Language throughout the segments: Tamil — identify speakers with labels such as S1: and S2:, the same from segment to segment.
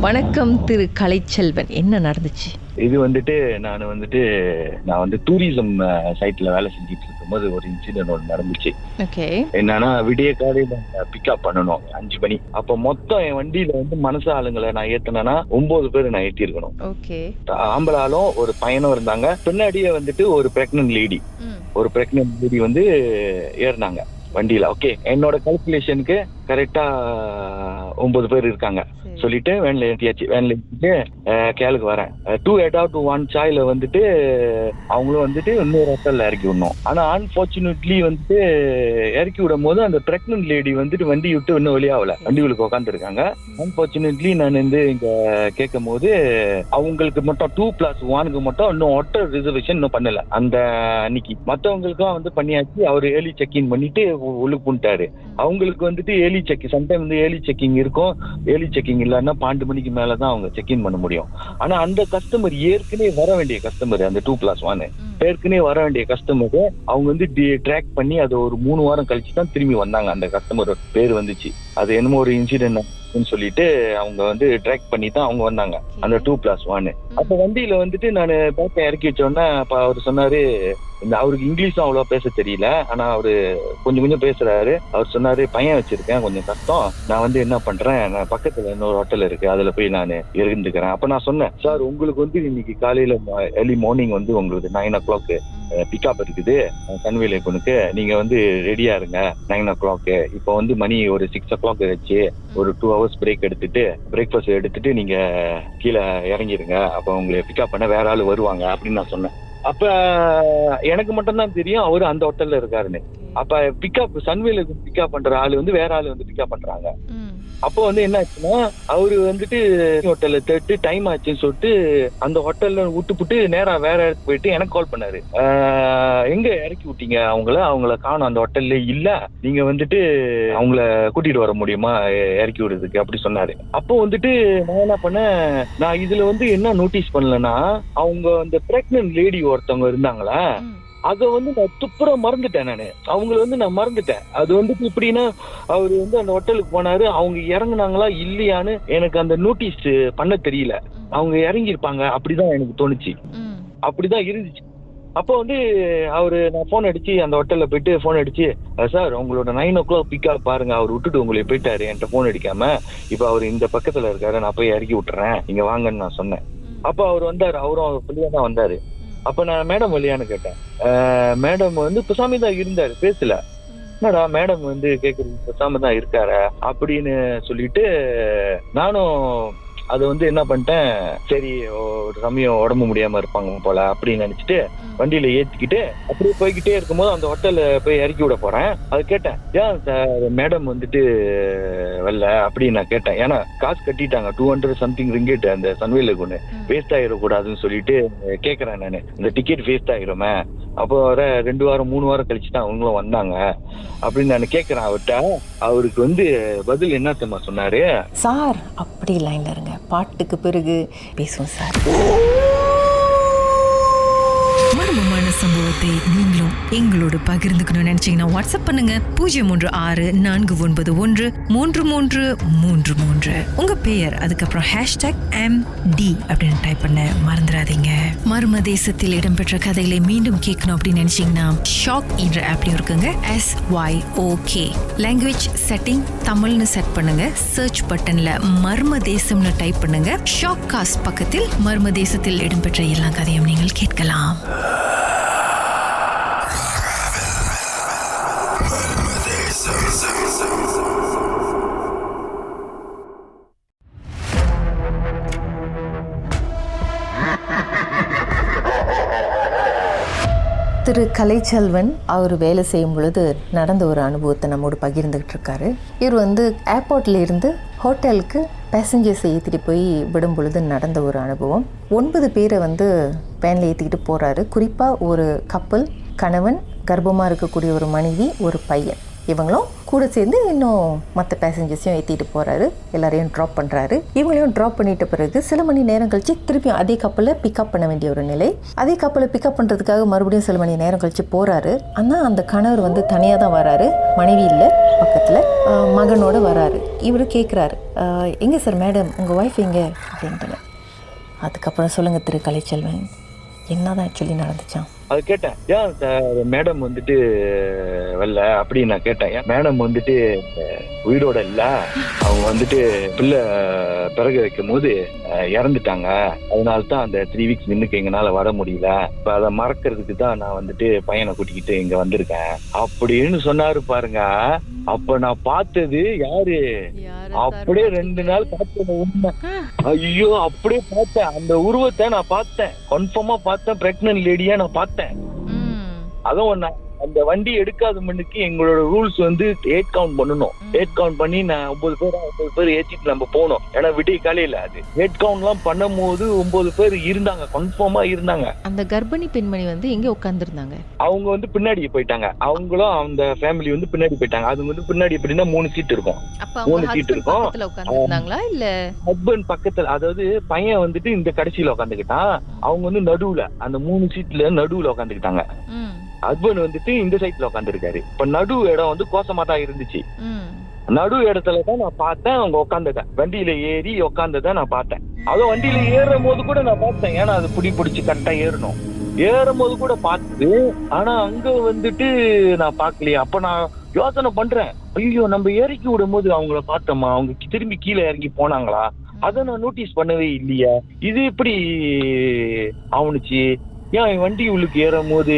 S1: வணக்கம் திரு கலைச்செல்வன், என்ன நடந்துச்சு?
S2: இது நான் டூரிசம் சைட்ல வேலை செஞ்சுட்டு இருக்கும்போது ஒரு இன்சிடென்ட் ஒன்று நடந்துச்சு.
S1: ஓகே.
S2: என்னன்னா, விடிய காலையில பிக்கப் பண்ணணும் 5 மணி. அப்ப மொத்தம் என் வண்டியில மனசு ஆளுங்களை நான் ஏத்தினேன்னா 9 பேர் நான் ஏத்தி இருக்கணும்.
S1: ஓகே.
S2: ஆம்பளாலும் ஒரு பையனும் இருந்தாங்க. பின்னாடியே ஒரு பிரெக்னன்ட் லேடி ஏறினாங்க வண்டியில. ஓகே, என்னோட கால்குலேஷனுக்கு கரெக்டா 9 பேர் இருக்காங்க சொல்லிட்டு வேன்ல ஏற்றியாச்சு. வேன்ல ஏற்றிட்டு கேளுக்கு வரேன். 2 head out 1 சாயில அவங்களும் இன்னொரு ஹோட்டல்ல இறக்கி விடணும். ஆனா அன்பார்ச்சுனேட்லி இறக்கி விடும் போது அந்த பிரெக்னன்ட் லேடி வண்டி விட்டு இன்னும் வெளியாகல, வண்டிகளுக்கு உட்காந்துருக்காங்க. அன்பார்ச்சுனேட்லி நான் இங்க கேட்கும் போது அவங்களுக்கு மட்டும் 2+1 மட்டும் இன்னும் ஹோட்டல் ரிசர்வேஷன் இன்னும் பண்ணல அந்த அன்னைக்கு. மற்றவங்களுக்கும் பண்ணியாச்சு. அவர் ஏர்லி செக்இன் பண்ணிட்டு உள்ளுக்கு பண்ணிட்டாரு. அவங்களுக்கு early check sometime early checking இருக்கும். ஏர்லி செக்கிங் இல்லைன்னா 12 மணிக்கு மேலதான் அவங்க செக்இன் பண்ண முடியும். ஆனா அந்த கஸ்டமர் ஏற்கனவே வர வேண்டிய கஸ்டமர், அந்த 2+1 ஏற்கனவே வர வேண்டிய கஸ்டமர் அவங்க ட்ராக் பண்ணி அது ஒரு 3 வாரம் கழிச்சு தான் திரும்பி வந்தாங்க. அந்த கஸ்டமர் பேர் வந்துச்சு. அது என்னமோ ஒரு இன்சிடென்ட் சொல்லிட்டு அவங்க ட்ராக் பண்ணி தான் அவங்க வந்தாங்க, அந்த 2+1. அப்ப வண்டியில நான் பேக்க இறக்கி வச்சோன்னா அப்ப அவரு சொன்னாரு, அவருக்கு இங்கிலீஷும் அவ்வளவா பேச தெரியல, ஆனா அவரு கொஞ்சம் கொஞ்சம் பேசுறாரு. அவர் சொன்னாரு, பையன் வச்சிருக்கேன், கொஞ்சம் கஷ்டம், நான் என்ன பண்றேன், நான் பக்கத்துல இன்னொரு ஹோட்டல் இருக்கு, அதுல போய் நான் இருந்துக்கிறேன். அப்ப நான் சொன்னேன், சார் உங்களுக்கு இன்னைக்கு காலையில ஏர்லி மார்னிங் உங்களுக்கு 9 o'clock பிக்கப் இருக்குது சன்வேலேக்குனுக்கு. நீங்க ரெடியா இருங்க 9 o'clock. இப்போ மணி ஒரு 6 o'clock வச்சு ஒரு 2 hours பிரேக் எடுத்துட்டு பிரேக்ஃபாஸ்ட் எடுத்துட்டு நீங்க கீழே இறங்கிருங்க. அப்ப உங்களை பிக்கப் பண்ண வேற ஆளு வருவாங்க அப்படின்னு நான் சொன்னேன். அப்ப எனக்கு மட்டும் தான் தெரியும் அவரு அந்த ஹோட்டல்ல இருக்காருன்னு. அப்ப பிக்கப் சன்வேலுக்கு பிக்கப் பண்ற ஆளு வேற ஆளு பிக்கப் பண்றாங்க. அப்போ என்ன ஆச்சுன்னா, அவரு ஹோட்டல்ல தேட்டு டைம் ஆச்சுன்னு சொல்லிட்டு அந்த ஹோட்டல்ல விட்டுப்புட்டு நேரா வேற இடத்துக்கு போயிட்டு எனக்கு கால் பண்ணாரு. எங்க இறக்கி விட்டீங்க அவங்கள காணும், அந்த ஹோட்டல்ல இல்ல, நீங்க அவங்கள கூட்டிட்டு வர முடியுமா இறக்கி விடுறதுக்கு அப்படி சொன்னாரு. அப்போ நான் என்ன பண்ணேன், நான் இதுல என்ன நோட்டீஸ் பண்ணலன்னா, அவங்க அந்த பிரெக்னன்ட் லேடி ஒருத்தவங்க இருந்தாங்களா, அத நான் துப்புற மறந்துட்டேன். நானு அவங்கள நான் மறந்துட்டேன். அது இப்படின்னா அவரு அந்த ஹோட்டலுக்கு போனாரு, அவங்க இறங்குனாங்களா இல்லையான்னு எனக்கு அந்த நோட்டீஸ் பண்ண தெரியல. அவங்க இறங்கியிருப்பாங்க அப்படிதான் எனக்கு தோணுச்சு, அப்படிதான் இருந்துச்சு. அப்போ அவரு நான் போன் அடிச்சு அந்த ஹோட்டல்ல போயிட்டு போன் அடிச்சு, சார் உங்களோட 9 o'clock பிக்கப் பாருங்க, அவர் விட்டுட்டு உங்களை போயிட்டாரு, என்கிட்ட போன் அடிக்காம. இப்ப அவர் இந்த பக்கத்துல இருக்காரு, நான் போய் இறக்கி விட்டுறேன், நீங்க வாங்கன்னு நான் சொன்னேன். அப்ப அவர் வந்தாரு, அவரும் ஃப்ரீயா தான் வந்தாரு. அப்ப நான் மேடம் வழியான்னு கேட்டேன். மேடம் பெசாமி தான் இருந்தாரு, பேசல. என்னடா மேடம் கேக்குறது பெசாம தான் இருக்காரு அப்படின்னு சொல்லிட்டு நானும் அது என்ன பண்ணிட்டேன், சரி ஒரு சமயம் உடம்பு முடியாம இருப்பாங்க போல அப்படின்னு நினைச்சிட்டு வண்டியில ஏத்திக்கிட்டு அப்படியே போய்கிட்டே இருக்கும்போது அந்த ஹோட்டல்ல போய் இறக்கி விட போறேன். அது கேட்டேன், ஏன் சார் மேடம் வரல அப்படின்னு நான் கேட்டேன். ஏன்னா காசு கட்டிட்டாங்க 200 something ringgit அந்த சன்வேலுக்கு ஒண்ணு வேஸ்ட் ஆயிடக்கூடாதுன்னு சொல்லிட்டு கேக்குறேன் நானு, இந்த டிக்கெட் வேஸ்ட் ஆகிருமே. அப்போ வர 2 வாரம் 3 வாரம் கழிச்சு தான் அவங்களும் வந்தாங்க அப்படின்னு நான் கேக்குறேன் அவர்கிட்ட. அவருக்கு பதில் என்ன தெரியுமா சொன்னாரு,
S1: சார் அப்படி லைன்ல இருங்க, பாட்டுக்கு பிறகு பேசுவோம் சார்.
S3: மர்மமான சம்பவத்தை நீங்களும் எங்களோடு பகிர்ந்துக்கணும்னு நினைச்சீங்கன்னா வாட்ஸ்அப் பண்ணுங்க 036-491-3333. உங்க பெயர் அதுக்கப்புறம் #MD அப்படின்னு டைப் பண்ண மறந்துடாதீங்க. மர்ம தேசத்தில் இடம்பெற்ற கதைகளை மீண்டும் கேட்கணும் அப்படின்னு நினைச்சீங்கன்னா ஷாக் என்ற ஆப்லயும் இருக்குங்க. SYOK லாங்குவேஜ் செட்டிங் தமிழ்னு செட் பண்ணுங்க. சர்ச் பட்டன்ல மர்ம தேசம்னு டைப் பண்ணுங்க. ஷாக் காஸ்ட் பக்கத்தில் மர்ம தேசத்தில் இடம்பெற்ற எல்லா கதையும் நீங்கள் கேட்கலாம்.
S1: திரு கலைச்செல்வன் அவர் வேலை செய்யும் பொழுது நடந்த ஒரு அனுபவத்தை நம்மோடு பகிர்ந்துகிட்டு இருக்காரு. இவர் ஏர்போர்ட்ல இருந்து ஹோட்டலுக்கு பேசஞ்சர்ஸை ஏற்றிட்டு போய் விடும் பொழுது நடந்த ஒரு அனுபவம். 9 பேரை வேனில் ஏற்றிக்கிட்டு போகிறாரு. குறிப்பாக ஒரு கப்பல், கணவன், கர்ப்பமாக இருக்கக்கூடிய ஒரு மனைவி, ஒரு பையன். இவங்களும் கூட சேர்ந்து இன்னும் மற்ற பேசஞ்சர்ஸையும் ஏற்றிட்டு போகிறாரு, எல்லாரையும் ட்ராப் பண்ணுறாரு. இவங்களையும் ட்ராப் பண்ணிட்ட பிறகு சில மணி நேரம் கழிச்சு திருப்பியும் அதே கப்பலில் பிக்கப் பண்ண வேண்டிய ஒரு நிலை. அதே கப்பலை பிக்கப் பண்ணுறதுக்காக மறுபடியும் சில மணி நேரம் கழிச்சு போகிறாரு. ஆனால் அந்த கணவர் வந்து தனியாக தான் வராரு, மனைவி இல்லை பக்கத்தில், மகனோட வராரு. இவர் கேட்குறாரு, எங்கே சார் மேடம் உங்கள் ஒய்ஃப் எங்கே அப்படின்ட்டு. அதுக்கப்புறம் சொல்லுங்கள் திரு கலைச்செல்வன், என்னதான் ஆக்சுவலி நடந்துச்சான்?
S2: அது கேட்டேன், ஏன் மேடம் வந்துட்டு வரல அப்படின்னு நான் கேட்டேன். ஏன் மேடம் வந்துட்டு உயிரோட இல்ல, அவங்க வந்துட்டு பிள்ளை பிறகு வைக்கும் போது இறந்துட்டாங்க, அதனால்தான் அந்த 3 வீக்ஸ் நின்னுக்கு எங்கனால வர முடியல, இப்ப அதை மறக்கிறதுக்கு தான் நான் வந்துட்டு பையனை கூட்டிக்கிட்டு இங்க வந்திருக்கேன் அப்படின்னு சொன்னாரு பாருங்க. அப்ப நான் பார்த்தது யாரு, அப்படியே 2 நாள் பார்த்தேன் உண்மை. ஐயோ அப்படியே பார்த்தேன், அந்த உருவத்தை நான் பார்த்தேன், கன்ஃபார்மா பார்த்தேன், பிரெக்னன்ட் லேடியா நான் பார்த்தேன். அதுவும் அந்த வண்டி எடுக்காத மண்ணுக்கு எங்களோட ரூல்ஸ் வந்து 8 கவுண்ட் பண்ணணும். 8 கவுண்ட் பண்ணி நான் 9 பேர் ஏற்றிட்டு நம்ம போனோம். ஏன்னா விடிய காலையில அது 8 கவுண்ட் எல்லாம் பண்ணும் போது 9 பேர் இருந்தாங்க, கன்ஃபார்மா இருந்தாங்க.
S4: அந்த கர்ப்பிணி பெண்மணி வந்து எங்க உட்கார்ந்துருந்தாங்க?
S2: அவங்க வந்து பின்னாடி போயிட்டாங்க, அவங்களும் அந்த ஃபேமிலி வந்து பின்னாடி போயிட்டாங்க. அது வந்து பின்னாடி எப்படின்னா 3 சீட் இருக்கும். 3 சீட் இருக்கும்.
S4: உட்கார்ந்துருந்தாங்களா இல்ல
S2: ஹஸ்பண்ட் பக்கத்துல, அதாவது பையன் வந்துட்டு இந்த கடைசியில உட்காந்துக்கிட்டான், அவங்க வந்து நடுவுல அந்த 3 சீட்ல நடுவுல உட்காந்துக்கிட்டாங்க. ஹஸ்பண்ட் வந்துட்டு இந்த சைட்ல உட்காந்துருக்காரு. இப்ப நடு இடம் வந்து கோசமா தான் இருந்துச்சு. நடு இடத்துலதான் நான் பார்த்தேன் அவங்க உட்காந்துட்டேன், வண்டியில ஏறி உட்காந்ததை நான் பார்த்தேன். அதுவும் வண்டியில ஏறும் போது கூட நான் பார்த்தேன், ஏன்னா அது பிடிச்சி கரெக்டா ஏறணும், ஏறும் போது கூட பார்த்து. ஆனா அங்க வந்துட்டு நான் பார்க்கலையே. அப்ப நான் யோசனை பண்றேன், ஐயோ நம்ம இறக்கி விடும் போது அவங்கள பார்த்தோமா, அவங்க திரும்பி கீழே இறங்கி போனாங்களா, அதை நான் நோட்டீஸ் பண்ணவே இல்லையா, இது எப்படி ஆவணுச்சு, ஏன் வண்டி உள்ளுக்கு ஏறும் போது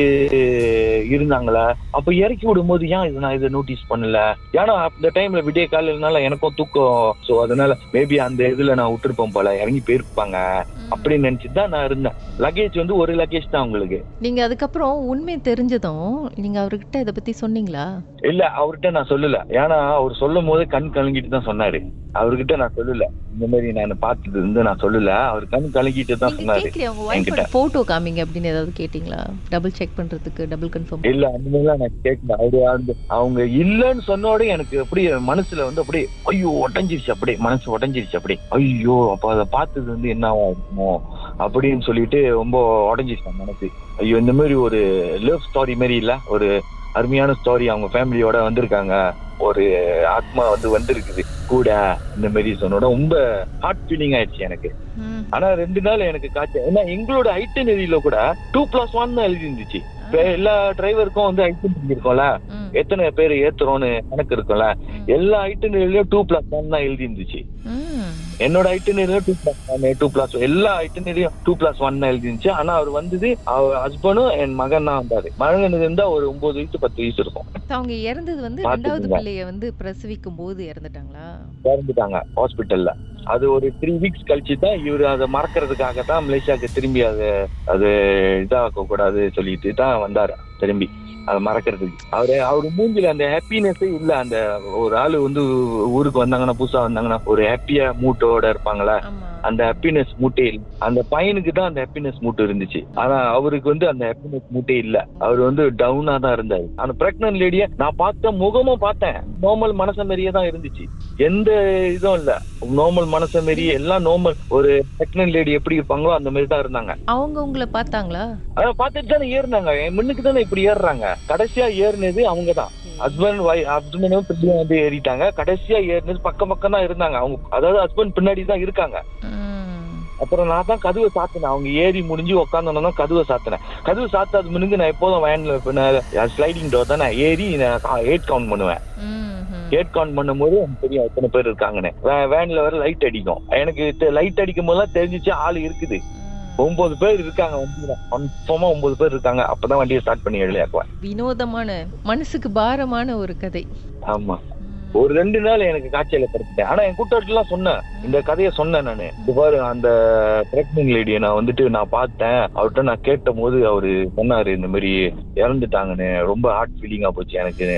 S2: இருந்தாங்களா, அப்ப இறக்கி விடும் போது ஏன் நான் இதை நோட்டீஸ் பண்ணல, ஏன்னா அந்த டைம்ல விடிய காலையிலனால எனக்கும் தூக்கம், சோ அதனால மேபி அந்த இதுல நான் விட்டுருப்பேன் போல, இறங்கி போயிருப்பாங்க அப்படின்னு நினைச்சுட்டு தான் நான் இருந்தேன். லக்கேஜ் வந்து ஒரு லக்கேஜ் தான் உங்களுக்கு.
S4: நீங்க அதுக்கப்புறம் உண்மை தெரிஞ்சதும் நீங்க அவர்கிட்ட இதை பத்தி சொன்னீங்களா?
S2: இல்ல, அவர்கிட்ட நான் சொல்லல. ஏன்னா அவர் சொல்லும் போது கண் கலங்கிட்டு தான் சொன்னாரு. அவர்கிட்ட நான் சொல்லல, இந்த மாதிரி நான் பார்த்தது இருந்து நான் சொல்லல, அவர் கண் கலங்கிட்டு தான் சொன்னாரு.
S4: என்கிட்ட போட்டோ காமிங்க அப்படின்னு ஏதாவது கேட்டீங்களா, டபுள் செக் பண்றதுக்கு, டபுள் கன்ஃபார்ம்?
S2: இல்ல, அந்த மாதிரிலாம் நான் கேட்கல. அவரு அவங்க இல்லன்னு சொன்னோட எனக்கு அப்படியே மனசுல வந்து அப்படியே ஐயோ உடஞ்சிருச்சு, அப்படியே மனசு உடஞ்சிருச்சு, அப்படியே ஐயோ அப்ப அதை பார்த்தது வந்து என்னவா இருக்குமோ அப்படின்னு சொல்லிட்டு ரொம்ப உடஞ்சிருச்சேன் மனசு. ஐயோ இந்த மாதிரி ஒரு லவ் ஸ்டோரி மாதிரி இல்ல, ஒரு அருமையான ஸ்டோரி, அவங்க ஃபேமிலியோட வந்திருக்காங்க, ஒரு ஆத்மா வந்து வந்திருக்குது கூட, இந்த மாதிரி சொன்னோட ரொம்ப ஹார்ட் ஃபீலிங் ஆயிடுச்சு எனக்கு. ஆனா 2 நாள் எனக்கு காய்ச்சல். ஏன்னா எங்களோட ஐட்டனரியில கூட 2+1 தான் எழுதி இருந்துச்சு. எல்லா டிரைவருக்கும் வந்து ஐட்டனரி இருக்கும்ல, எத்தனை பேர் ஏத்துறோம்னு கணக்கு இருக்கும்ல, எல்லா ஐட்டனரியிலயும் 2+1 தான் எழுதி இருந்துச்சு. என்னோட ஐட்டனரியும் 2+1 எல்லா ஐட்டனரியும் 2+1 தான் எழுதி இருந்துச்சு. ஆனா அவர் வந்தது அவர் ஹஸ்பண்டும் என் மகன் தான் வந்தாரு. மகனுக்கு இருந்தா ஒரு 9 வயசு 10 வயசு இருக்கும்.
S4: அவங்க இறந்தது வந்து 2வது பிள்ளைய வந்து பிரசவிக்கும் போது இறந்துட்டாங்களா?
S2: இறந்துட்டாங்க ஹாஸ்பிட்டல்ல. அது ஒரு 3 வீக்ஸ் கழிச்சு தான் இவரு அதை மறக்கிறதுக்காக தான் மலேசியாவுக்கு திரும்பி அது இதாக்க கூடாது சொல்லிட்டு தான் வந்தாரு திரும்பி அதை மறக்கிறதுக்கு. அவரு மூஞ்சில அந்த ஹாப்பினஸே இல்ல. அந்த ஒரு ஆளு வந்து ஊருக்கு வந்தாங்கன்னா, புதுசா வந்தாங்கன்னா ஒரு ஹாப்பியா மூட்டோட இருப்பாங்களா, அந்த ஹாப்பினஸ் மூட்டே இல்லை. அந்த பையனுக்கு தான் அந்த ஹாப்பினஸ் மூட்டை இருந்துச்சு, ஆனா அவருக்கு வந்து அந்த ஹாப்பினஸ் மூட்டே இல்ல. அவர் வந்து டவுனா தான் இருந்தாரு. அந்த பிரெக்னன்ட் லேடிய நான் பார்த்தேன், முகமும் பார்த்தேன், நார்மல் மனச மாதிரியே தான் இருந்துச்சு, எந்த இதுவும் இல்ல, நார்மல் மனச மாதிரியே எல்லாம் நார்மல். ஒரு பிரெக்னன்ட் லேடி எப்படி இருப்பாங்களோ அந்த மாதிரி தான் இருந்தாங்க.
S4: அவங்க உங்களை பார்த்தாங்களா?
S2: அதான் பார்த்துட்டு தானே ஏறினாங்க, என் முன்னுக்கு தானே இப்படி ஏறுறாங்க. கடைசியா ஏறினது அவங்கதான், ஹஸ்பண்டும் பிள்ளையும் வந்து ஏறிட்டாங்க. கடைசியா ஏறினது பக்கம் தான் இருந்தாங்க அவங்க, அதாவது ஹஸ்பண்ட் பின்னாடி தான் இருக்காங்க. அப்புறம் நான் தான் கதவை சாத்தினேன், அவங்க ஏறி முடிஞ்சு உட்காந்தோன்னா கதவை சாத்தினேன். கதவு சாத்தாது முன்னுக்கு நான் எப்போதும் வேன்ல ஸ்லைடிங் டோர் தான் நான் ஏறி 8 கவுண்ட் பண்ணுவேன். 8 கவுண்ட் பண்ணும் போது எனக்கு தெரியும் எத்தனை பேர் இருக்காங்கன்னு. வேன்ல வர லைட் அடிக்கும், எனக்கு லைட் அடிக்கும் போதுலாம் தெரிஞ்சிச்சு ஆள் இருக்குது. 9 பேர் இருக்காங்க வண்டியில, கன்ஃபார்மா 9 பேர் இருக்காங்க. அப்பதான் வண்டியை ஸ்டார்ட் பண்ணி எழுதியாக்குவேன்.
S4: வினோதமான, மனசுக்கு பாரமான ஒரு கதை.
S2: ஆமா, ஒரு 2 நாள் எனக்கு காய்ச்சல படுத்துட்டேன். ஆனா என் கூட்டத்துலாம் சொன்னேன், இந்த கதையை சொன்னேன் நானு. இது பாரு, அந்த பிரெக்னன்ட் லேடியை நான் வந்துட்டு நான் பார்த்தேன், அவர்கிட்ட நான் கேட்ட போது அவரு சொன்னாரு இந்த மாதிரி இறந்துட்டாங்கன்னு, ரொம்ப ஹார்ட் ஃபீலிங்கா போச்சு எனக்கு.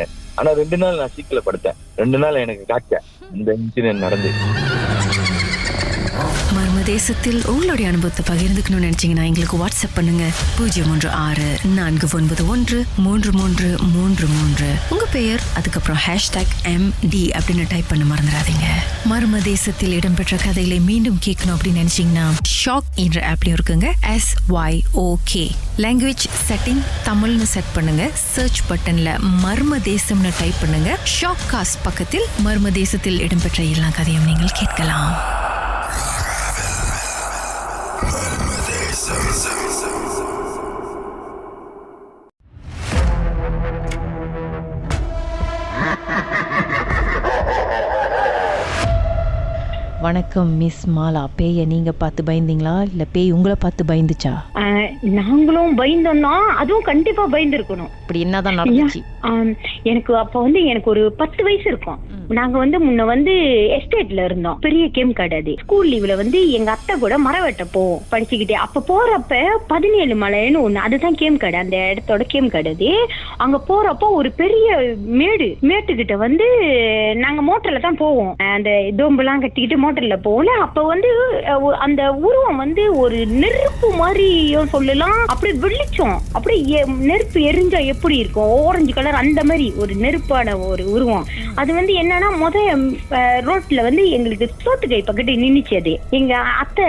S2: ஆனா 2 நாள் நான் சீக்கிரம் படுத்தேன், 2 நாள் எனக்கு காய்ச்ச இந்த இன்சிடென்ட் நடந்து.
S3: மர்ம தேசத்தில் உங்களுடைய அனுபவத்தை பகிர்ந்துக்கணும்னு நினைச்சீங்கன்னா எங்களுக்கு வாட்ஸ்அப் பண்ணுங்க 016-491-3333. உங்க பெயர் அதுக்கப்புறம் #MD அப்படின்னு டைப் பண்ண மறந்துடாதீங்க. மர்ம தேசத்தில் இடம்பெற்ற கதைகளை மீண்டும் கேட்கணும் அப்படின்னு நினைச்சீங்கன்னா ஷாக் என்ற ஆப்லயும் இருக்குங்க. SYOK லாங்குவேஜ் செட்டிங் தமிழ்னு செட் பண்ணுங்க. சர்ச் பட்டன்ல மர்ம தேசம்னு டைப் பண்ணுங்க. ஷாக் காஸ்ட் பக்கத்தில் மர்ம தேசத்தில் இடம்பெற்ற எல்லா கதையும் நீங்கள் கேட்கலாம்.
S4: வணக்கம் மிஸ் மாலா. பேயை நீங்க பார்த்து பயந்தீங்களா இல்ல பேய் உங்களை பார்த்து பயந்துச்சா?
S5: நாங்களும் பயந்தோம் தான். அதுவும் கண்டிப்பா பயந்துருக்கணும்.
S4: அப்படி என்னதான் நடந்துச்சு?
S5: எனக்கு அப்ப எனக்கு ஒரு 10 வயசு இருக்கும். நாங்க முன்ன எஸ்டேட்ல இருந்தோம். பெரிய கேம் கார்டு அது. ஸ்கூல் லீவ்ல எங்க அத்தை கூட மரம் வெட்ட போவோம் படிச்சுக்கிட்டே. அப்ப போறப்ப 17 மலைன்னு ஒண்ணு, அதுதான் கேம் கார்டு, அந்த இடத்தோட கேம் கார்டு அது. அங்க போறப்போ ஒரு பெரிய மேட்டுக்கிட்ட நாங்க மோட்டர்ல தான் போவோம். அந்த தோம்பெல்லாம் கட்டிக்கிட்டு மோட்டர்ல போவோம்ல. அப்ப அந்த உருவம் ஒரு நெருப்பு மாதிரி சொல்லலாம். அப்படியே வெளிச்சம், அப்படியே நெருப்பு எரிஞ்சா எப்படி இருக்கும், ஆரஞ்சு கலர், அந்த மாதிரி ஒரு நெருப்பான ஒரு உருவம். அது என்னன்னா ரோட்ல எங்களுக்கு சோத்துக்கை பக்கத்து நின்னுச்சு. அது எங்க அத்தை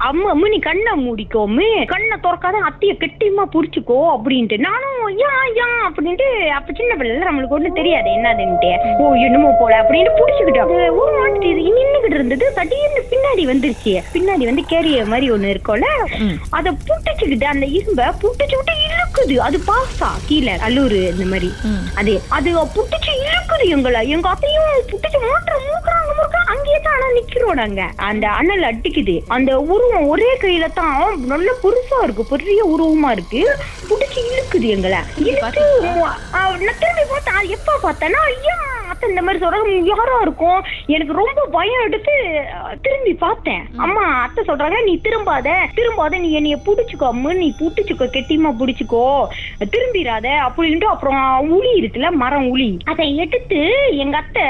S5: அம்மா நீ கண்ணை மூடிக்கோமே, கண்ணை திறக்காத, அத்தைய கெட்டியமா புடிச்சுக்கோ அப்படின்ட்டு. நானும் யா அப்படின்ட்டு, அப்ப சின்ன பிள்ளைல நம்மளுக்கு ஒண்ணு தெரியாது என்னதுன்ட்டு. ஓ என்னமோ போல அப்படின்ட்டு புடிச்சுக்கிட்டோம். ஒரு மாட்டு நின்னுகிட்டு இருந்தது. திடீர்னு பின்னாடி வந்துருச்சு. பின்னாடி கேரியர் மாதிரி ஒண்ணு இருக்கும்ல, அத புட்டிச்சுக்கிட்டு அந்த இரும்ப புட்டிச்சு விட்டு இழுக்குது. அது பாசா கீழே அல்லூரு இந்த மாதிரி. அது புட்டிச்சு இழுக்குது எங்களை. எங்க அத்தையும் புட்டிச்சு மூக்குறாங்க. அங்கேயே தான் ஆனா நிக்கிறோம் நாங்க. அந்த அனல் அடிக்குது. அந்த உருவம் ஒரே கையில தான் நல்ல பெருசா இருக்கு, பெரிய உருவமா இருக்கு. புட்டிச்சு இழுக்குது எங்களை. இழுத்து நான் திரும்பி பார்த்தேன். எப்ப பார்த்தேன்னா ஐயா அத்தை இந்த மாதிரி சொல்றாங்க, யாரா இருக்கும். எனக்கு ரொம்ப பயம் எடுத்து திரும்பி பார்த்தேன். அம்மா அத்தை சொல்றாங்க நீ திரும்பாத, நீ என்னைய புடிச்சுக்கோ, நீ புடிச்சுக்கோ, கெட்டியமா புடிச்சுக்கோ, திரும்பிடாத அப்படின்ட்டு. அப்புறம் உளி இருக்குல்ல, மரம் உளி, அதை எடுத்து எங்க அத்தை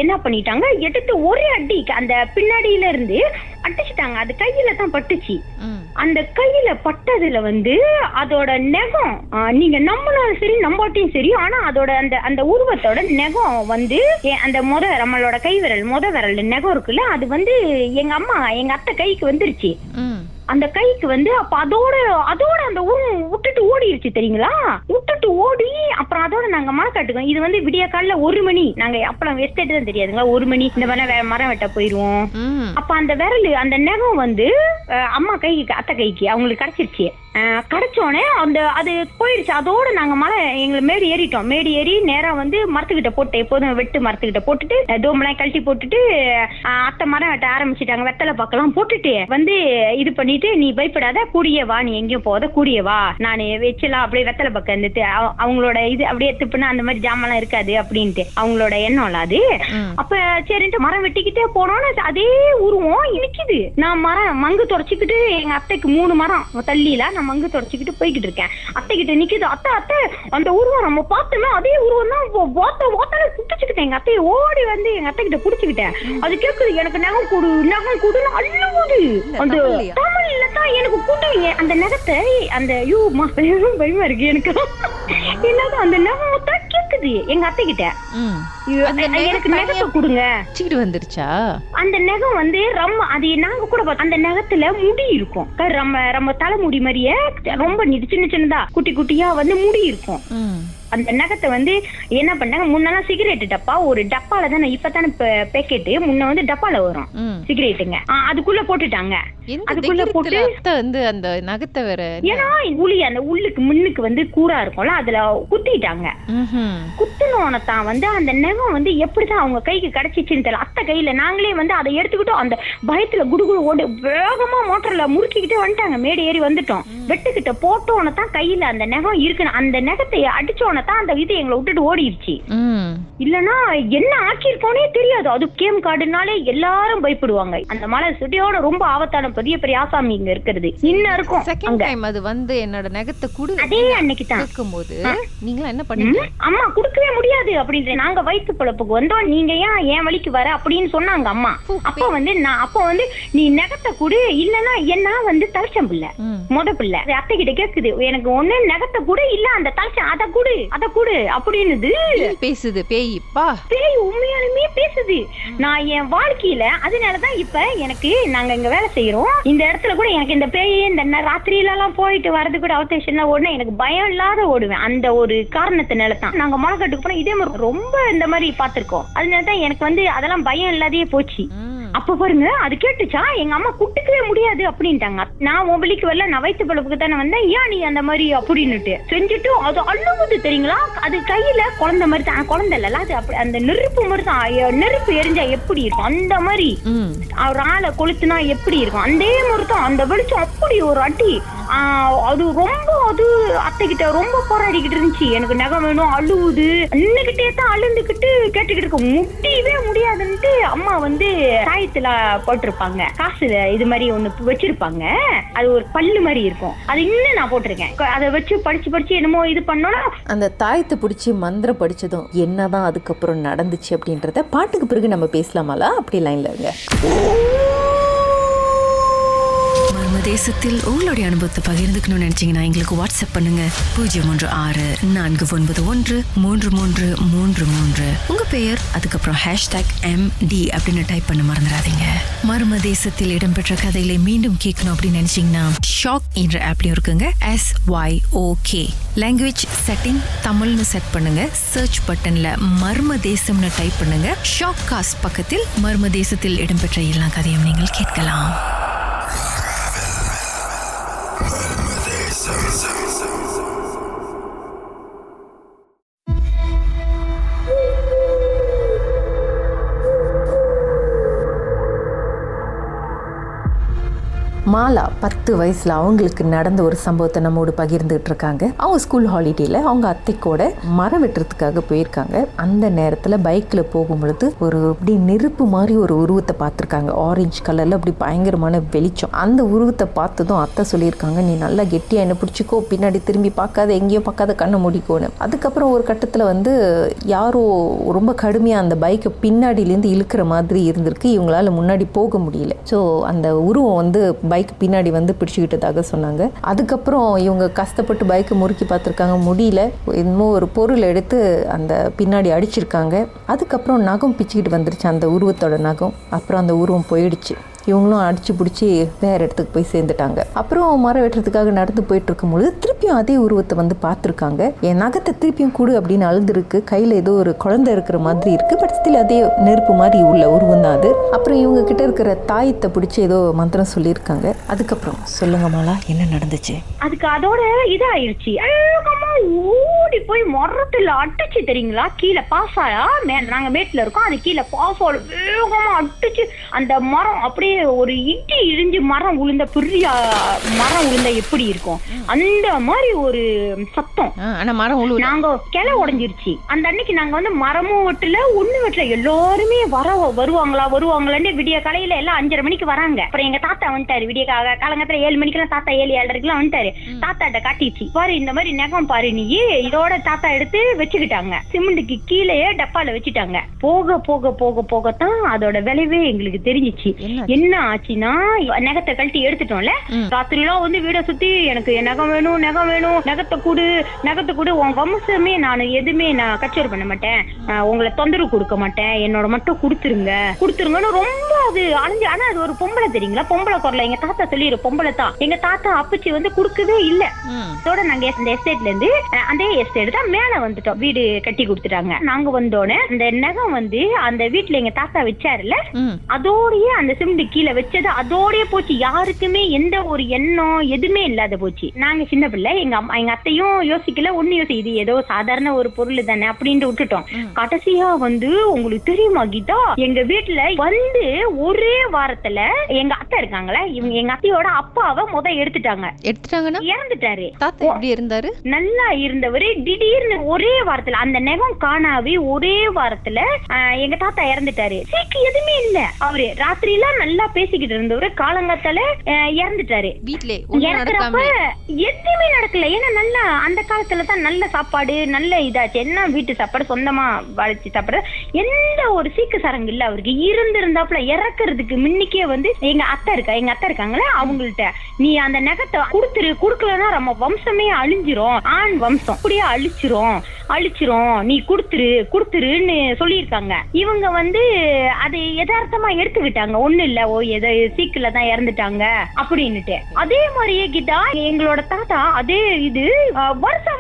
S5: என்ன பண்ணிட்டாங்க, எடுத்து ஒரே அடி அந்த பின்னாடியில இருந்து அடிச்சுட்டாங்க. அது கையில தான் பட்டுச்சு. அந்த கையில பட்டதுல அதோட நெகம், நீங்க நம்பினாலும் சரி நம்பாட்டியும் சரி, ஆனா அதோட அந்த உருவத்தோட நெகம் அந்த நம்மளோட கை விரல் விரல் நெகம் இருக்குல்ல, அது எங்க அத்தை கைக்கு வந்துருச்சு. அந்த கைக்கு அப்ப அதோட அந்த உருவம் விட்டுட்டு ஓடிடுச்சு தெரியுங்களா. விட்டுட்டு ஓடி அப்புறம் அதோட நாங்க மரம் கட்டுக்கோம். இது விடிய காலைல 1 மணி. நாங்க அப்பெல்லாம் வெஸ்டேட் தான் தெரியாதுங்களா. 1 மணி இந்த மரம் வெட்ட போயிருவோம். அப்ப அந்த விரல் அந்த நெகம் அம்மா கைக்கு, அத்தை கைக்கு அவங்களுக்கு கிடைச்சிருச்சு. கிடைச்சோடனே அது போயிடுச்சு. அதோட நாங்க எங்களை மேடு ஏறிட்டோம். மேடு ஏறி நேரா மரத்துக்கிட்ட போட்டு, எப்போதும் வெட்டு மரத்துக்கிட்ட போட்டுட்டு தோம்பெல்லாம் கழட்டி போட்டுட்டு அத்தை மரம் வெட்ட ஆரம்பிச்சுட்டாங்க. வெத்தலை பாக்கலாம் போட்டுட்டு இது பண்ணிட்டு, நீ பயப்படாத, கூடிய வா, நீ எங்கேயும் போத, கூடிய வா, நான் வச்சலாம் அப்படியே வெத்தலை பக்கம் இருந்துட்டு. அவங்களோட இது அப்படியே திப்புனா அந்த மாதிரி ஜாமெல்லாம் இருக்காது அப்படின்ட்டு அவங்களோட எண்ணம் இல்ல அது. அப்ப சரின்ட்டு மரம் வெட்டிக்கிட்டே போனோன்னு அதே உருவம் நிக்குது. நான் மங்கு தொடச்சிக்கிட்டு எங்க அத்தைக்கு 3 மரம் தள்ளியில நான் மங்கு தொடச்சிக்கிட்டு போய்கிட்டு இருக்கேன். அத்தை கிட்ட நிக்குது. அத்தை அந்த உருவம் நம்ம பார்த்தோம்னா அதே உருவம் தான். புடிச்சுக்கிட்டேன். எங்க அத்தையை ஓடி எங்க அத்தை கிட்ட புடிச்சுக்கிட்டேன். அது கேக்குது, எனக்கு நகம் கூடுன்னு அழுவுது. அந்த தமிழ்ல தான் எனக்கு கூட்டுவீங்க அந்த நகத்தை. அந்த பயமா இருக்கு எனக்கு. என்னதான் அந்த நகம் தான் கேக்குது எங்க அத்தை கிட்ட, எனக்கு நகத்தை கொடுங்க.
S4: வந்துருச்சா
S5: அந்த நகம் அது நாங்க கூட அந்த நகத்துல முடி இருக்கும். நம்ம தலைமுடி மாதிரியே ரொம்ப சின்னதா குட்டி குட்டியா முடி இருக்கும். அந்த நகத்தை என்ன பண்ணாங்க, முன்னெல்லாம் சிகரெட் டப்பா, ஒரு டப்பால தானே, இப்பதானே பேக்கெட்டு, முன்ன டப்பால வரும் சிகரெட்டுங்க, அதுக்குள்ள போட்டுட்டாங்க. அதுக்குள்ள போட்டு
S4: அந்த நகத்தை வேற,
S5: ஏன்னா உளி அந்த உள்ளுக்கு முன்னுக்கு கூரா இருக்கும்ல, அதுல குத்திட்டாங்க. குத்துனோன தான் அந்த நகம் எப்படிதான் அவங்க கைக்கு கிடைச்சிச்சுன்னு தெரியல. அத்தை கையில நாங்களே அதை எடுத்துக்கிட்டோம். அந்த பயத்துல குடுகுடு ஓடி வேகமா மோட்டர்ல முறுக்கிக்கிட்டே வந்துட்டாங்க. மேடு ஏறி வந்துட்டோம். வெட்டுக்கிட்ட போட்டோன்னு தான் கையில அந்த நகம் இருக்குன்னு. அந்த நகத்தை அடிச்சோன்னு வந்தோடனே தான் அந்த இது எங்களை விட்டுட்டு ஓடிடுச்சு. இல்லன்னா என்ன ஆக்கியிருக்கோனே தெரியாது. அது கேம் கார்டுனாலே எல்லாரும் பயப்படுவாங்க. அந்த மலை சுட்டியோட ரொம்ப ஆபத்தான பெரிய பெரிய ஆசாமி இங்க இருக்கிறது இன்னும் இருக்கும்.
S4: செகண்ட் டைம் அது வந்து என்னோட நகத்தை குடு
S5: அதே அன்னைக்கு தான்
S4: கேட்கும்போது நீங்களா என்ன பண்ணீங்க?
S5: அம்மா குடுக்கவே முடியாது அப்படின்னு, நாங்க வயிற்று பிழப்புக்கு வந்தோம், நீங்க ஏன் வழிக்கு வர அப்படின்னு சொன்னாங்க அம்மா. அப்ப வந்து நான் அப்ப வந்து நீ நகத்தை குடு, இல்லன்னா என்ன வந்து தலைச்சம் பிள்ளை மொத பிள்ளை அத்தை கிட்ட கேக்குது, எனக்கு ஒண்ணு நகத்தை குடு இல்ல அந்த தலைச்சம் அதை குடு அப்படின்னு
S4: பேசுது பேய்.
S5: பேய் உண்மையாலுமே பேசுது. நான் என் வாழ்க்கையில அதனாலதான் இப்ப எனக்கு நாங்க இங்க வேலை செய்யறோம் இந்த இடத்துல கூட எனக்கு இந்த பேய் இந்த ராத்திரியில எல்லாம் போயிட்டு வரது கூட அவசேஷன் ஓடுனா எனக்கு பயம் இல்லாத ஓடுவேன். அந்த ஒரு காரணத்தினால தான் நாங்க மலைக்காட்டுக்கு போனா இதே மாதிரி ரொம்ப இந்த மாதிரி பாத்திருக்கோம். அதனாலதான் எனக்கு வந்து அதெல்லாம் பயம் இல்லாதே போச்சு. அப்ப பாருங்க அது கேட்டுச்சா, எங்க அம்மா குட்டுக்கவே முடியாது அப்படின்ட்டாங்க. நான் மொபைலுக்கு வரல, நான் வயிற்று பழப்புக்கு தானே வந்தேன், ஏன் நீ அந்த மாதிரி அப்படின்னுட்டு செஞ்சுட்டு அது அழுகுது தெரியுங்களா. அது கையில குழந்தை மாதிரி தான், குழந்தை இல்ல அது அப்படி அந்த நெருப்பு மாதிரி தான். நெருப்பு எரிஞ்சா எப்படி இருக்கும் அந்த மாதிரி, அவர் ஆளை கொளுத்துனா எப்படி இருக்கும் அதே மாதிரி தான். அந்த வெளிச்சம் அப்படி ஒரு அடி. அது ரொம்ப அது அத்தை கிட்ட ரொம்ப போராடிக்கிட்டு இருந்துச்சு. எனக்கு நகை வேணும் அழுவுது, இன்னைக்கிட்டே தான் அழுந்துக்கிட்டு கேட்டுக்கிட்டு இருக்க முடியவே முடியாதுன்ட்டு அம்மா வந்து சாயத்துல போட்டிருப்பாங்க, காசுல இது மாதிரி ஒண்ணு வச்சிருப்பாங்க. அது ஒரு பல்லு மாதிரி இருக்கும், அது இன்னும் நான் போட்டிருக்கேன். அதை வச்சு படிச்சு என்னமோ இது பண்ணோம்னா
S1: அந்த தாயத்தை பிடிச்சி மந்திரம் படிச்சதும் என்னதான் அதுக்கப்புறம் நடந்துச்சு அப்படின்றத பாட்டுக்கு பிறகு நம்ம பேசலாமாலா? அப்படி லைன்ல இருங்க.
S3: தேசத்தில் உங்களுடைய அனுபவத்தை பகிர்ந்துக்கணும்னு நினைச்சீங்கன்னா எங்களுக்கு வாட்ஸ்அப் பண்ணுங்க 016-491-3333. உங்க பெயர் அதுக்கப்புறம் #MD அப்படின்னு டைப் பண்ண மறந்துடாதீங்க. மர்ம தேசத்தில் இடம்பெற்ற கதைகளை மீண்டும் கேட்கணும் அப்படின்னு நினைச்சீங்கன்னா ஷாக் என்ற ஆப்லயும் இருக்குங்க. SYOK லாங்குவேஜ் செட்டிங் தமிழ்னு செட் பண்ணுங்க. சர்ச் பட்டன்ல மர்ம தேசம்னு டைப் பண்ணுங்க. ஷாக் காஸ்ட் பக்கத்தில் மர்ம தேசத்தில் இடம்பெற்ற எல்லா கதையும் நீங்கள் கேட்கலாம்.
S1: மாலா 10 வயசுல அவங்களுக்கு நடந்த ஒரு சம்பவத்தை நம்மோடு பகிர்ந்துட்டு இருக்காங்க. அவங்க ஸ்கூல் ஹாலிடேல அவங்க அத்தைக்கூட மரம் வெட்டுறதுக்காக போயிருக்காங்க. அந்த நேரத்துல பைக்ல போகும்பொழுது ஒரு அப்படி நெருப்பு மாதிரி ஒரு உருவத்தை பார்த்துருக்காங்க. ஆரஞ்சு கலர்ல அப்படி பயங்கரமான வெளிச்சம். அந்த உருவத்தை பார்த்ததும் அத்தை சொல்லியிருக்காங்க, நீ நல்லா கெட்டியா என்ன பிடிச்சிக்கோ, பின்னாடி திரும்பி பார்க்காத, எங்கேயும் பார்க்காத, கண்ணை மூடிக்கோன்னு. அதுக்கப்புறம் ஒரு கட்டத்துல வந்து யாரோ ரொம்ப கடுமையா அந்த பைக்கை பின்னாடியிலேருந்து இழுக்கிற மாதிரி இருந்திருக்கு. இவங்களால முன்னாடி போக முடியல. ஸோ அந்த உருவம் வந்து பைக் பின்னாடி வந்து பிடிச்சிக்கிட்டதாக சொன்னாங்க. அதுக்கப்புறம் இவங்க கஷ்டப்பட்டு பைக்கை முறுக்கி பார்த்துருக்காங்க, முடியல. இன்னும் ஒரு பொருள் எடுத்து அந்த பின்னாடி அடிச்சிருக்காங்க. அதுக்கப்புறம் நகம் பிச்சுக்கிட்டு வந்துருச்சு அந்த உருவத்தோட நகம். அப்புறம் அந்த உருவம் போயிடுச்சு. இவங்களும் அடிச்சு பிடிச்சி வேறு இடத்துக்கு போய் சேர்ந்துட்டாங்க. அப்புறம் மரம் வெட்டுறதுக்காக நடந்து போயிட்டு இருக்கும்பொழுது திருப்பியும் அதே உருவத்தை வந்து பார்த்துருக்காங்க. என் நகத்தை திருப்பியும் கூடு அப்படின்னு அழுதுருக்கு. கையில் ஏதோ ஒரு குழந்தை இருக்கிற மாதிரி இருக்கு. பட் ஸ்டில் அதே நெருப்பு மாதிரி உள்ள உருவம் தான் அது. அப்புறம் இவங்க கிட்ட இருக்கிற தாயத்தை பிடிச்சி ஏதோ மந்திரம் சொல்லியிருக்காங்க. அதுக்கப்புறம் சொல்லுங்க மாலா, என்ன நடந்துச்சு?
S5: அதுக்கு அதோட இதாயிருச்சு. ஓடி போய் மரத்துல அடிச்சு தெரியுங்களா, கீழே பாசாயா நாங்க மேட்ல இருக்கோம், அது கீழே பாசால வேகமா அடிச்சு அந்த மரம் அப்படியே ஒரு இடி இழிஞ்சு மரம் உளுந்த பெரிய மரம் உளுந்த எப்படி இருக்கும் அந்த மாதிரி ஒரு சத்தம். நாங்க கிளை உடைஞ்சிருச்சு. அந்த அன்னைக்கு நாங்க வந்து மரமும் வெட்டல ஒண்ணு வெட்டல. எல்லாருமே வருவாங்களான்னு விடிய காலையில எல்லாம் 5:30 மணிக்கு வராங்க. அப்புறம் எங்க தாத்தா வந்துட்டாரு. விடிய காலங்கத்துல 7 மணிக்கெல்லாம் தாத்தா 7-7:30 வந்துட்டாரு. தாத்தாட்ட காட்டிச்சு, பாரு இந்த மாதிரி நகம் பாரு நீ. இதோட தாத்தா எடுத்து வச்சுக்கிட்டாங்க. சிமெண்ட்டுக்கு கீழே டப்பால வச்சுட்டாங்க. போக போக போக போகத்தான் அதோட விளைவே எங்களுக்கு தெரிஞ்சிச்சு. என்ன ஆச்சுன்னா, நகத்தை கழட்டி எடுத்துட்டோம்ல, ராத்திரிலாம் வந்து வீட சுத்தி எனக்கு நகம் வேணும், நகத்தை கூடு, உன் வம்சமே நான் எதுவுமே நான் கச்சேரி பண்ண மாட்டேன், உங்களை தொந்தரவு கொடுக்க மாட்டேன், என்னோட மட்டும் கொடுத்துருங்கன்னு ரொம்ப அது அலைஞ்சு. ஆனா அது ஒரு பொம்பளை தெரியுங்களா, பொம்பளை குரல. எங்க தாத்தா சொல்லிடு பொம்பளை தான். எங்க தாத்தா அப்பச்சி வந்து கொடுக்கவே இல்ல. அதோட நாங்க இந்த எஸ்டேட்ல இருந்து அதே எஸ்டேட் தான் மேல வந்துட்டோம், வீடு கட்டி கொடுத்துட்டாங்க. நாங்க வந்தோடனே அந்த நகம் வந்து அந்த வீட்டுல எங்க தாத்தா வச்சாருல, அதோடய அந்த சிமெண்ட் கீழே வச்சது அதோடய போச்சு. யாருக்குமே எந்த ஒரு எண்ணம் எதுவுமே இல்லாத போச்சு. நாங்க சின்ன பிள்ளை, எங்க அத்தையும் யோசிக்கல, ஒண்ணு இது ஏதோ சாதாரண ஒரு பொருள் தானே அப்படின்ட்டு விட்டுட்டோம். கடைசியா வந்து உங்களுக்கு தெரியுமா கீதா, எங்க வீட்டுல வந்து ஒரே வாரத்துல எங்க அத்தை இருக்காங்களே, இவங்க எங்க அத்தையோட அப்பாவை எடுத்துட்டாங்கன்னா இறந்துட்டாரு.
S4: தாத்தா எப்படி இருந்தாரு?
S5: நல்லா இருந்தவரு, திடீர்னு ஒரே வாரத்துல அந்த நெகம் காணாவே ஒரே வாரத்துல எங்க தாத்தா இறந்துட்டாரு. சீக்கு எதுவுமே இல்ல. அவரு ராத்திரி எல்லாம் நல்லா பேசிக்கிட்டு இருந்தவரு காலங்காத்தால இறந்துட்டாரு. இறக்குறப்ப எதுவுமே நடக்கல. ஏன்னா நல்லா அந்த காலத்துலதான் நல்ல சாப்பாடு நல்ல இதாச்சு. என்ன வீட்டு சாப்பாடு சொந்தமா வளைச்சு சாப்பாடு, எந்த ஒரு சீக்கு சரங்கு இல்ல அவருக்கு. இருந்திருந்தாப்புல இறக்குறதுக்கு முன்னிக்கே வந்து எங்க அத்தை இருக்காங்களே அவங்கள்ட்ட, நீ அந்த நெகத்தை குடுக்கலன்னா நம்ம வம்சமே அழிஞ்சிரும், ஆண் வம்சம் அப்படியே அழிச்சிரும், நீ குடுத்துருன்னு சொல்லியிருக்காங்க. இவங்க வந்து அதை யதார்த்தமா எடுத்துக்கிட்டாங்க. ஒண்ணு இல்ல, ஏதோ சீக்கில தான் இறந்துட்டாங்க அப்படின்னுட்டு. அதே மாதிரியே கிட்டா எங்களோட தாத்தா அதே இது வருஷம்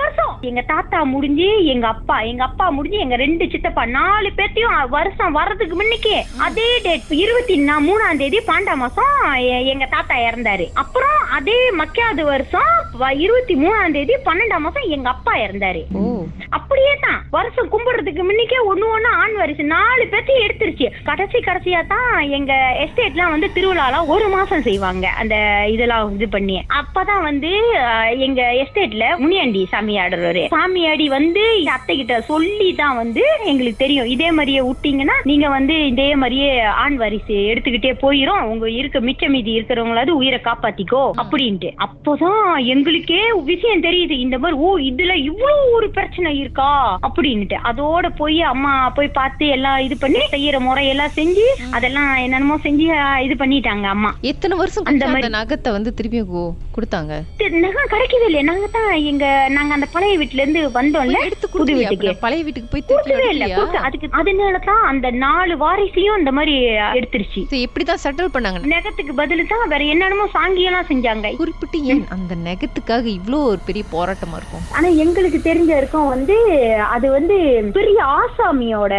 S5: எங்க தாத்தா முடிஞ்சு எங்க அப்பா முடிஞ்சு எங்க 2 சித்தப்பா 4 பேர்த்தையும் வருஷம் வர்றதுக்கு முன்னிக்கே அதே டேட் 23ஆம் தேதி 12ஆம் மாசம் எங்க தாத்தா இறந்தாரு. அப்புறம் அதே மக்காத வருஷம் 23ஆம் தேதி 12ஆம் மாசம் எங்க அப்பா இறந்தாரு. அப்படியே தான் வருஷம் கும்பிடுறதுக்கு முன்னிக்கே ஒண்ணு ஆண் வாரிசு 4 பேர்த்தையும் எடுத்துருச்சு. கடைசியா தான் எங்க எஸ்டேட்லாம் வந்து திருவிழாலாம் 1 மாசம் செய்வாங்க. அந்த இதெல்லாம் இது பண்ணி அப்பதான் வந்து எங்க எஸ்டேட்ல முனியாண்டி சாமியாடி வந்து அத்தை கிட்ட சொல்லி தான் வந்து எங்களுக்கு தெரியும், இதே மாதிரியே விட்டீங்கன்னா நீங்க வந்து இதே மாதிரியே ஆண் வாரிசு எடுத்துக்கிட்டே போயிரும், உங்க இருக்க மிச்ச மீதி இருக்கிறவங்களாவது உயிரை காப்பாத்திக்கோ அப்படின்ட்டு. அப்போதான் எங்களுக்கே விஷயம் தெரியுது, இந்த மாதிரி இதுல இவ்வளவு ஒரு பிரச்சனை இருக்கா அப்படின்னுட்டு. அதோட போய் அம்மா போய் பார்த்து எல்லாம் இது பண்ணி செய்யற முறையெல்லாம் செஞ்சு அதெல்லாம் என்னென்னமோ செஞ்சு இது பண்ணிட்டாங்க அம்மா.
S4: எத்தனை வருஷம் அந்த மாதிரி நகத்தை வந்து திருப்பி கொடுத்தாங்க?
S5: நகம் கிடைக்கவே இல்லை. நாங்க அந்த பழைய வீட்டுல இருந்து வந்தோம்ல, புது வீட்டுக்கு
S4: பழைய வீட்டுக்கு போய்
S5: கொடுக்கவே இல்லை. அதுக்கு அதனாலதான் அந்த 4 வாரிசையும் இந்த மாதிரி எடுத்துருச்சு.
S4: எப்படிதான் செட்டில் பண்ணாங்க?
S5: நெகத்துக்கு பதிலு தான் வேற என்னென்னமோ சாங்கியெல்லாம் செஞ்சாங்க.
S4: குறிப்பிட்டு ஏன் அந்த நெகத்துக்காக இவ்வளோ ஒரு பெரிய போராட்டமா இருக்கும்?
S5: ஆனா எங்களுக்கு தெரிஞ்ச இருக்கும் வந்து அது வந்து பெரிய ஆசாமியோட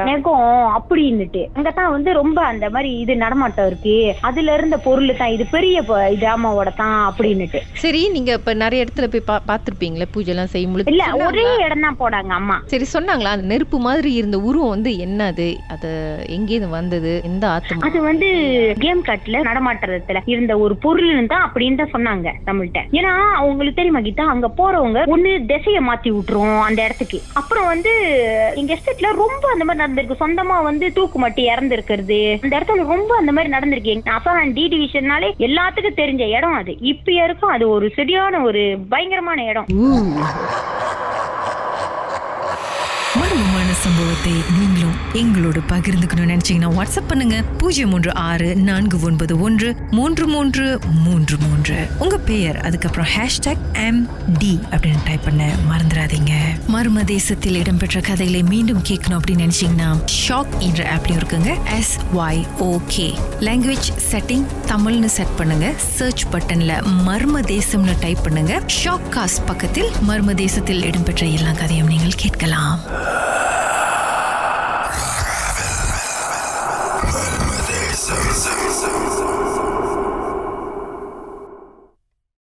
S5: நெகம் அப்படின்னுட்டு அங்கதான் வந்து ரொம்ப அந்த மாதிரி இது நடமாட்டம் இருக்கு, அதுல இருந்த பொருள் தான் இது, பெரிய இது அம்மாவோட தான் அப்படின்னுட்டு.
S4: சரி, நீங்க இப்ப நிறைய இடத்துல போய் பாத்துருப்பீங்களா பூஜை எல்லாம் செய்யும் பொழுது?
S5: இல்ல, ஒரே இடம் தான் போடாங்க அம்மா.
S4: சரி, சொன்னாங்களா அந்த நெருப்பு மாதிரி இருந்த உருவம் வந்து என்னது, அது எங்கேருந்து வந்தது, எந்த ஆத்மா?
S5: அது வந்து கேம் காட்டுல நடமாட்டத்துல இருந்த ஒரு பொருள் தான் அப்படின்னு தான் சொன்னாங்க தமிழ்கிட்ட. ஏன்னா அவங்களுக்கு தெரியுமா கிட்டா, அங்க போறவங்க ஒண்ணு திசைய மாத்தி விட்டுரும் அந்த இடத்துக்கு. அப்புறம் வந்து எங்க எஸ்டேட்ல ரொம்ப அந்த மாதிரி நடந்திருக்கு. சொந்தமா வந்து தூக்கு மாட்டி இறந்து இருக்கிறது அந்த இடத்துல ரொம்ப அந்த மாதிரி நடந்திருக்கு. அப்புறம் டி டிவிஷன்னாலே எல்லாத்துக்கும் தெரிஞ்ச இடம் அது. இப்ப இருக்கும் அது ஒரு சரியான ஒரு பயங்கரமான இடம்.
S3: மர்மமான சம்பவத்தை நீங்களும் எங்களோடு பகிர்ந்துக்கணும்னு நினைச்சீங்கன்னா வாட்ஸ்அப் பண்ணுங்க 0364313333. உங்க பெயர் அதுக்கப்புறம் #MD அப்படின்னு டைப் பண்ண மறந்துடாதீங்க. மர்ம தேசத்தில் இடம்பெற்ற கதைகளை மீண்டும் கேட்கணும் அப்படின்னு நினைச்சீங்கன்னா ஷாக் என்ற ஆப்லயும் இருக்குங்க. SYOK லாங்குவேஜ் செட்டிங் தமிழ்னு செட் பண்ணுங்க. சர்ச் பட்டன்ல மர்ம தேசம்னு டைப் பண்ணுங்க. ஷாக் காஸ்ட் பக்கத்தில் மர்ம தேசத்தில் இடம்பெற்ற எல்லா கதையும் நீங்கள் கேட்கலாம்.